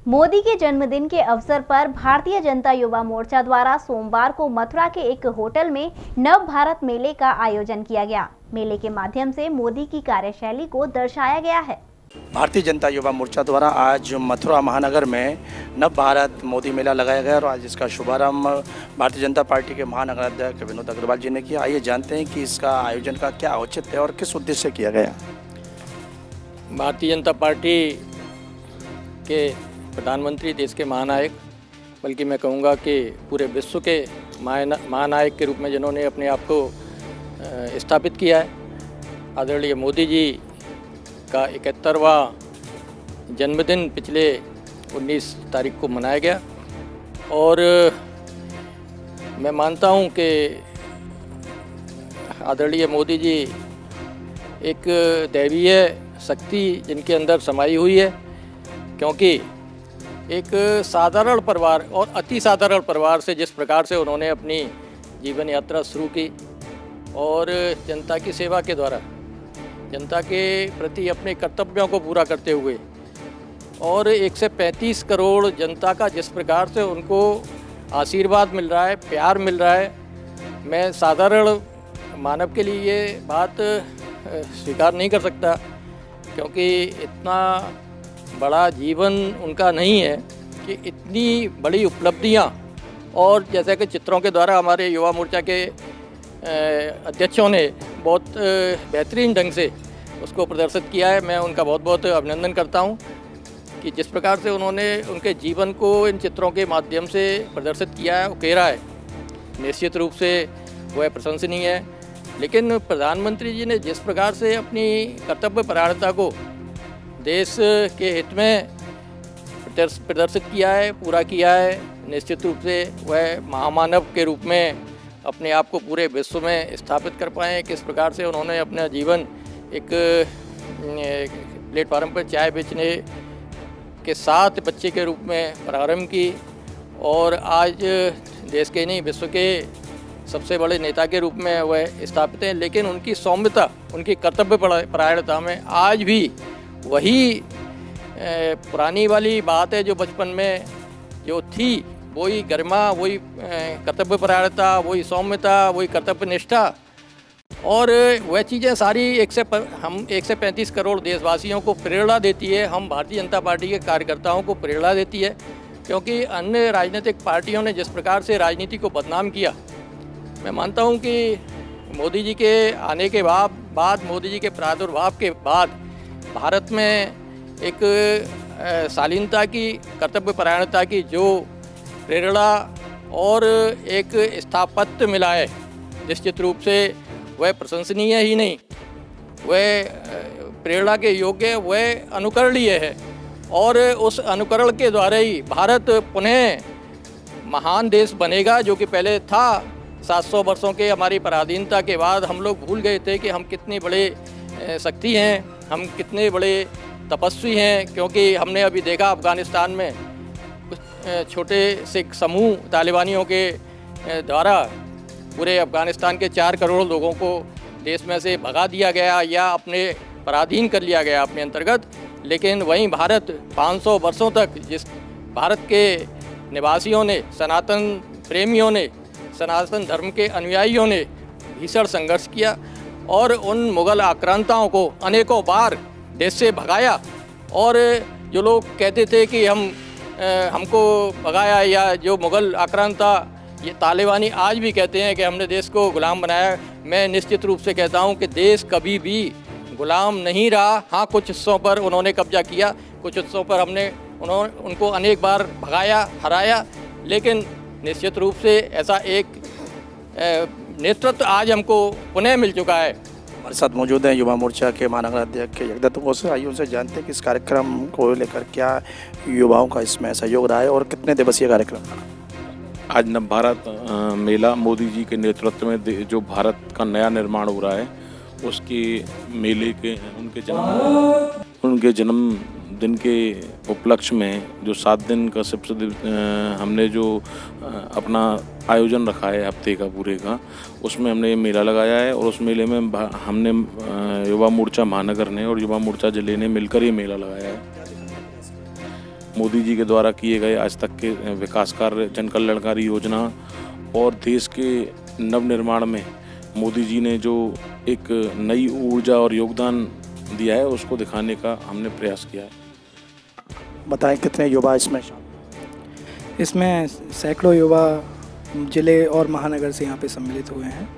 मोदी के जन्मदिन के अवसर पर भारतीय जनता युवा मोर्चा द्वारा सोमवार को मथुरा के एक होटल में नव भारत मेले का आयोजन किया गया। मेले के माध्यम से मोदी की कार्यशैली को दर्शाया गया है। भारतीय जनता युवा मोर्चा द्वारा आज मथुरा महानगर में नव भारत मोदी मेला लगाया गया और आज इसका शुभारंभ भारतीय जनता पार्टी के महानगर अध्यक्ष विनोद अग्रवाल जी ने किया। आइए जानते हैं कि इसका आयोजन का क्या औचित्य है और किस उद्देश्य से किया गया। भारतीय जनता पार्टी के प्रधानमंत्री, देश के महानायक, बल्कि मैं कहूँगा कि पूरे विश्व के महानायक के रूप में जिन्होंने अपने आप को स्थापित किया है, आदरणीय मोदी जी का 71वां जन्मदिन पिछले 19 तारीख को मनाया गया। और मैं मानता हूँ कि आदरणीय मोदी जी एक दैवीय शक्ति जिनके अंदर समाई हुई है, क्योंकि एक साधारण परिवार और अति साधारण परिवार से जिस प्रकार से उन्होंने अपनी जीवन यात्रा शुरू की और जनता की सेवा के द्वारा जनता के प्रति अपने कर्तव्यों को पूरा करते हुए और 135 करोड़ जनता का जिस प्रकार से उनको आशीर्वाद मिल रहा है, प्यार मिल रहा है, मैं साधारण मानव के लिए ये बात स्वीकार नहीं कर सकता, क्योंकि इतना बड़ा जीवन उनका नहीं है कि इतनी बड़ी उपलब्धियां, और जैसे कि चित्रों के द्वारा हमारे युवा मोर्चा के अध्यक्षों ने बहुत बेहतरीन ढंग से उसको प्रदर्शित किया है। मैं उनका बहुत बहुत अभिनंदन करता हूं कि जिस प्रकार से उन्होंने उनके जीवन को इन चित्रों के माध्यम से प्रदर्शित किया है, उकेरा है, निश्चित रूप से वह प्रशंसनीय है। लेकिन प्रधानमंत्री जी ने जिस प्रकार से अपनी कर्तव्य परायणता को देश के हित में प्रदर्शित किया है, पूरा किया है, निश्चित रूप से वह महामानव के रूप में अपने आप को पूरे विश्व में स्थापित कर पाए। किस प्रकार से उन्होंने अपना जीवन एक प्लेटफार्म पर चाय बेचने के साथ बच्चे के रूप में प्रारंभ की और आज देश के नहीं विश्व के सबसे बड़े नेता के रूप में वह स्थापित हैं। लेकिन उनकी सौम्यता, उनकी कर्तव्य परायणता में आज भी वही पुरानी वाली बात है जो बचपन में जो थी, वही गरिमा, वही कर्तव्य परायणता, वही सौम्यता, वही कर्तव्य निष्ठा, और वह चीज़ें सारी हम 135 करोड़ देशवासियों को प्रेरणा देती है, हम भारतीय जनता पार्टी के कार्यकर्ताओं को प्रेरणा देती है। क्योंकि अन्य राजनीतिक पार्टियों ने जिस प्रकार से राजनीति को बदनाम किया, मैं मानता हूं कि मोदी जी के आने के बाद मोदी जी के प्रादुर्भाव के बाद भारत में एक शालीनता की, कर्तव्य परायणता की जो प्रेरणा और एक स्थापत्य मिला है, निश्चित रूप से वह प्रशंसनीय ही नहीं, वह प्रेरणा के योग्य, वह अनुकरणीय है। और उस अनुकरण के द्वारा ही भारत पुनः महान देश बनेगा, जो कि पहले था। 700 वर्षों के हमारी पराधीनता के बाद हम लोग भूल गए थे कि हम कितने बड़े शक्ति हैं, हम कितने बड़े तपस्वी हैं। क्योंकि हमने अभी देखा अफ़गानिस्तान में कुछ छोटे से समूह तालिबानियों के द्वारा पूरे अफ़गानिस्तान के 4 करोड़ लोगों को देश में से भगा दिया गया या अपने पराधीन कर लिया गया अपने अंतर्गत। लेकिन वहीं भारत 500 वर्षों तक, जिस भारत के निवासियों ने, सनातन प्रेमियों ने, सनातन धर्म के अनुयायियों ने भीषण संघर्ष किया और उन मुग़ल आक्रांताओं को अनेकों बार देश से भगाया। और जो लोग कहते थे कि हमको भगाया, या जो मुग़ल आक्रांता, ये तालिबानी आज भी कहते हैं कि हमने देश को गुलाम बनाया। मैं निश्चित रूप से कहता हूं कि देश कभी भी गुलाम नहीं रहा। हाँ, कुछ हिस्सों पर उन्होंने कब्जा किया, कुछ हिस्सों पर उनको अनेक बार भगाया, हराया, लेकिन निश्चित रूप से ऐसा एक नेतृत्व आज हमको पुनः मिल चुका है। हमारे साथ मौजूद हैं युवा मोर्चा के महानगर अध्यक्ष जगदत्त घोष। आइए उनसे जानते हैं कि इस कार्यक्रम को लेकर क्या युवाओं का इसमें सहयोग रहा है और कितने दिवसीय कार्यक्रम था। आज नव भारत मेला मोदी जी के नेतृत्व में जो भारत का नया निर्माण हो रहा है, उसके मेले के उनके जन्मदिन के उपलक्ष्य में जो 7 दिन का हमने जो अपना आयोजन रखा है हफ्ते का पूरे का, उसमें हमने ये मेला लगाया है। और उस मेले में हमने युवा मोर्चा महानगर ने और युवा मोर्चा जिले ने मिलकर ये मेला लगाया है। मोदी जी के द्वारा किए गए आज तक के विकास कार्य, जन कल्याणकारी योजना और देश के नवनिर्माण में मोदी जी ने जो एक नई ऊर्जा और योगदान दिया है उसको दिखाने का हमने प्रयास किया है। बताएं कितने युवा इसमें शामिल? इसमें सैकड़ों युवा जिले और महानगर से यहाँ पे सम्मिलित हुए हैं।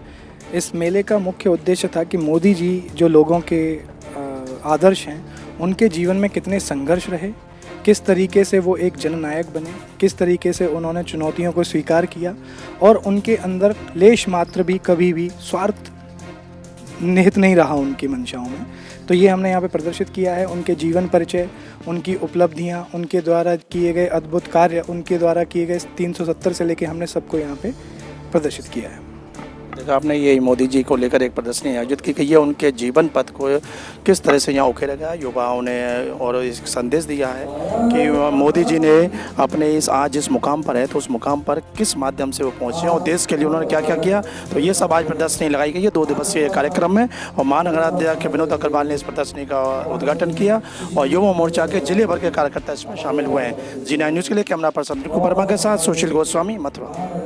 इस मेले का मुख्य उद्देश्य था कि मोदी जी जो लोगों के आदर्श हैं, उनके जीवन में कितने संघर्ष रहे, किस तरीके से वो एक जननायक बने, किस तरीके से उन्होंने चुनौतियों को स्वीकार किया और उनके अंदर लेश मात्र भी कभी भी स्वार्थ निहित नहीं रहा उनकी मंशाओं में। तो ये हमने यहाँ पे प्रदर्शित किया है, उनके जीवन परिचय, उनकी उपलब्धियाँ, उनके द्वारा किए गए अद्भुत कार्य, उनके द्वारा किए गए 370 से लेके हमने सबको यहाँ पे प्रदर्शित किया है। देखा आपने, ये मोदी जी को लेकर एक प्रदर्शनी आयोजित की गई है। उनके जीवन पथ को किस तरह से यहाँ उकेरा गया, युवाओं ने और एक संदेश दिया है कि मोदी जी ने अपने इस आज जिस मुकाम पर है तो उस मुकाम पर किस माध्यम से वो पहुँचे और देश के लिए उन्होंने क्या क्या किया। तो ये सब आज प्रदर्शनी लगाई गई है 2 दिवसीय कार्यक्रम में और महानगराध्यक्ष विनोद अग्रवाल ने इस प्रदर्शनी का उद्घाटन किया और युवा मोर्चा के जिले भर के कार्यकर्ता इसमें शामिल हुए हैं। जी9 न्यूज़ के लिए कैमरा पर्सन रिकू वर्मा के साथ सुशील गोस्वामी, मथुरा।